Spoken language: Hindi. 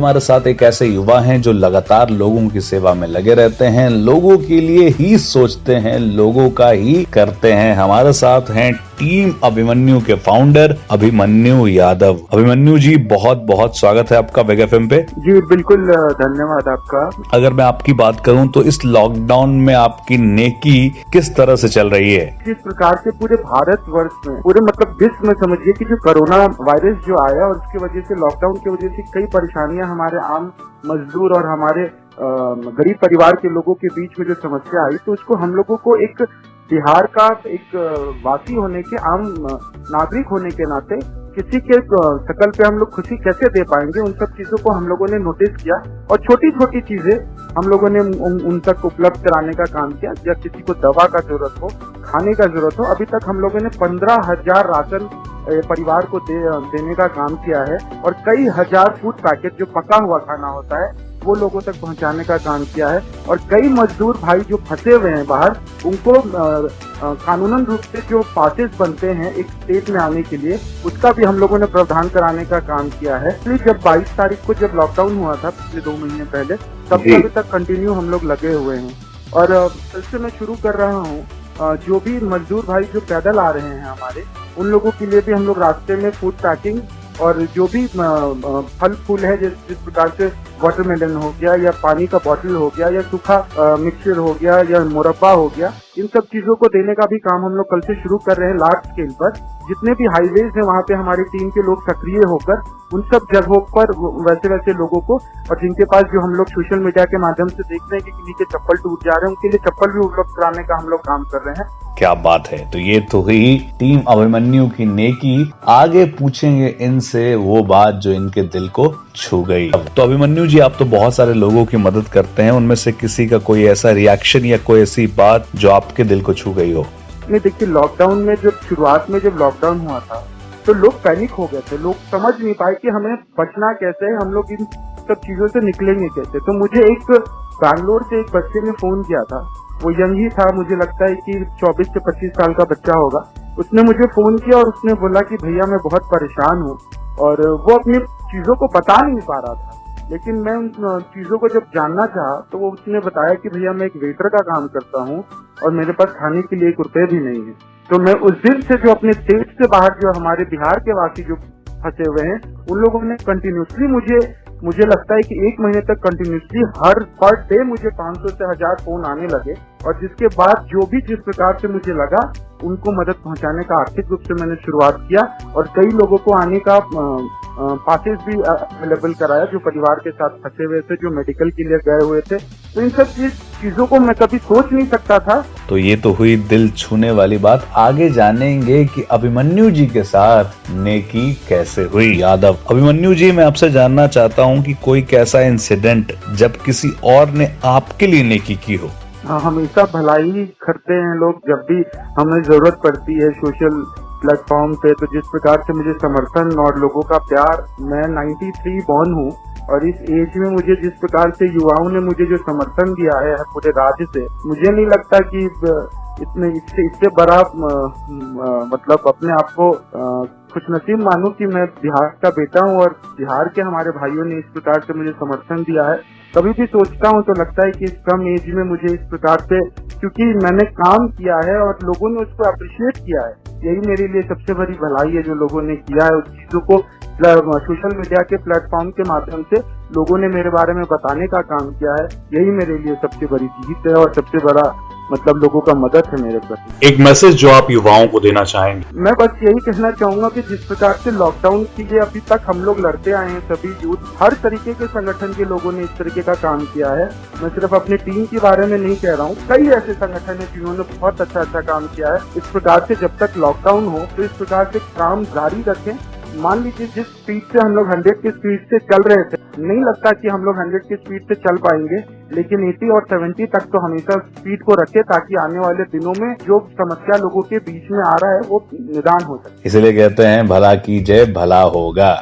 हमारे साथ एक ऐसे युवा हैं जो लगातार लोगों की सेवा में लगे रहते हैं, लोगों के लिए ही सोचते हैं, लोगों का ही करते हैं। हमारे साथ हैं टीम अभिमन्यु के फाउंडर अभिमन्यु यादव। अभिमन्यु जी, बहुत बहुत स्वागत है आपका वेग एफएम पे। जी बिल्कुल, धन्यवाद आपका। अगर मैं आपकी बात करूं तो इस लॉकडाउन में आपकी नेकी किस तरह से चल रही है? जिस प्रकार से पूरे भारतवर्ष में, पूरे मतलब विश्व में समझिए कि जो कोरोना वायरस जो आया और उसकी वजह से, लॉकडाउन की वजह से कई परेशानियां हमारे आम मजदूर और हमारे गरीब परिवार के लोगों के बीच में जो समस्या आई, तो उसको हम लोगों को एक बिहार का एक वासी होने के, आम नागरिक होने के नाते किसी के शकल पे हम लोग खुशी कैसे दे पाएंगे, उन सब चीजों को हम लोगों ने नोटिस किया और छोटी छोटी चीजें हम लोगों ने उन तक उपलब्ध कराने का काम किया। जब किसी को दवा का जरूरत हो, खाने का जरूरत हो, अभी तक हम लोगों ने 15,000 राशन परिवार को देने का काम किया है और कई हजार फूड पैकेट जो पका हुआ खाना होता है वो लोगों तक पहुंचाने का काम किया है। और कई मजदूर भाई जो फंसे हुए हैं बाहर, उनको कानूनन रूप से जो पासेस बनते हैं एक स्टेट में आने के लिए, उसका भी हम लोगों ने प्रावधान कराने का काम किया है। इसलिए जब 22 तारीख को जब लॉकडाउन हुआ था पिछले 2 महीने पहले, तब से अभी तक कंटिन्यू हम लोग लगे हुए हैं। और कल से मैं शुरू कर रहा हूँ, जो भी मजदूर भाई जो पैदल आ रहे हैं हमारे, उन लोगों के लिए भी हम लोग रास्ते में फूड पैकिंग और जो भी फल फूल है, जिस प्रकार से वाटरमेलन हो गया या पानी का बॉटल हो गया या सूखा मिक्सचर हो गया या मुरब्बा हो गया, इन सब चीजों को देने का भी काम हम लोग कल से शुरू कर रहे हैं लार्ज स्केल पर। जितने भी हाईवेज हैं वहाँ पे हमारी टीम के लोग सक्रिय होकर उन सब जगहों पर वैसे लोगों को, और जिनके पास जो हम लोग सोशल मीडिया के माध्यम से देख रहे हैं कि किन्हीं के चप्पल टूट जा रहे हैं, उनके लिए चप्पल भी उपलब्ध कराने का हम लोग काम कर रहे हैं। क्या बात है। तो ये तो हुई टीम अभिमन्यु की नेकी। आगे पूछेंगे इनसे वो बात जो इनके दिल को छू गई। तो अभिमन्यु जी, आप तो बहुत सारे लोगों की मदद करते हैं, उनमें से किसी का कोई ऐसा रिएक्शन या कोई ऐसी बात जो आपके दिल को छू गई हो? नहीं, देखिए, लॉकडाउन में जब शुरुआत में जब लॉकडाउन हुआ था तो लोग पैनिक हो गए थे। लोग समझ नहीं पाए कि हमें बचना कैसे है, हम लोग इन सब चीजों से निकलेंगे कैसे। तो मुझे एक बैंगलोर से एक बच्चे ने फोन किया था, वो यंग ही था, मुझे लगता है कि 24 से 25 साल का बच्चा होगा। उसने मुझे फोन किया और उसने बोला कि भैया मैं बहुत परेशान हूँ, और वो अपनी चीजों को बता नहीं पा रहा था। लेकिन मैं उन चीजों को जब जानना चाहा तो वो उसने बताया कि भैया मैं एक वेटर का काम करता हूँ और मेरे पास खाने के लिए 1 रुपए भी नहीं है। तो मैं उस दिन से जो अपने स्टेट से बाहर जो हमारे बिहार के वासी जो फंसे हुए हैं, उन लोगों ने कंटिन्यूसली मुझे लगता है कि 1 महीने तक कंटिन्यूसली हर पर डे मुझे 500 से 1000 फोन आने लगे। और जिसके बाद जो भी जिस प्रकार से मुझे लगा, उनको मदद पहुंचाने का आर्थिक रूप से मैंने शुरुआत किया और कई लोगों को आने का पासेस भी अवेलेबल कराया जो परिवार के साथ फंसे हुए थे, जो मेडिकल के लिए गए हुए थे। तो इन सब चीजों को मैं कभी सोच नहीं सकता था। तो ये तो हुई दिल छूने वाली बात। आगे जानेंगे कि अभिमन्यु जी के साथ नेकी कैसे हुई। यादव, अभिमन्यु जी, मैं आपसे जानना चाहता हूँ कि कोई कैसा इंसिडेंट जब किसी और ने आपके लिए नेकी की हो? हमेशा भलाई करते हैं लोग जब भी हमें जरूरत पड़ती है सोशल प्लेटफॉर्म पे। तो जिस प्रकार से मुझे समर्थन और लोगों का प्यार, मैं 93 बॉर्न हूँ और इस एज में मुझे जिस प्रकार से युवाओं ने मुझे जो समर्थन दिया है पूरे राज्य से, मुझे नहीं लगता कि इससे बड़ा मतलब अपने आप को खुशनसीब मानूं कि मैं बिहार का बेटा हूं और बिहार के हमारे भाइयों ने इस प्रकार से मुझे समर्थन दिया है। कभी भी सोचता हूं तो लगता है कि इस कम एज में मुझे इस प्रकार से, क्योंकि मैंने काम किया है और लोगों ने उसको अप्रिशिएट किया है, यही मेरे लिए सबसे बड़ी भलाई है जो लोगों ने किया है। उस चीजों को सोशल मीडिया के प्लेटफॉर्म के माध्यम से लोगों ने मेरे बारे में बताने का काम किया है, यही मेरे लिए सबसे बड़ी जीत है और सबसे बड़ा मतलब लोगों का मदद है मेरे प्रति। एक मैसेज जो आप युवाओं को देना चाहेंगे? मैं बस यही कहना चाहूंगा कि जिस प्रकार से लॉकडाउन के लिए अभी तक हम लोग लड़ते आए हैं, सभी यूथ, हर तरीके के संगठन के लोगों ने इस तरीके का काम किया है। मैं सिर्फ अपनी टीम के बारे में नहीं कह रहा हूँ, कई ऐसे संगठन है जिन्होंने बहुत अच्छा काम किया है। इस प्रकार से जब तक लॉकडाउन हो तो इस प्रकार से काम जारी रखें। मान लीजिए जिस स्पीड से हम लोग 100 की स्पीड से चल रहे थे, नहीं लगता कि हम लोग 100 की स्पीड से चल पाएंगे, लेकिन 80 और 70 तक तो हमेशा स्पीड को रखे ताकि आने वाले दिनों में जो समस्या लोगों के बीच में आ रहा है वो निदान हो सके। इसलिए कहते हैं भला कीजिए भला होगा।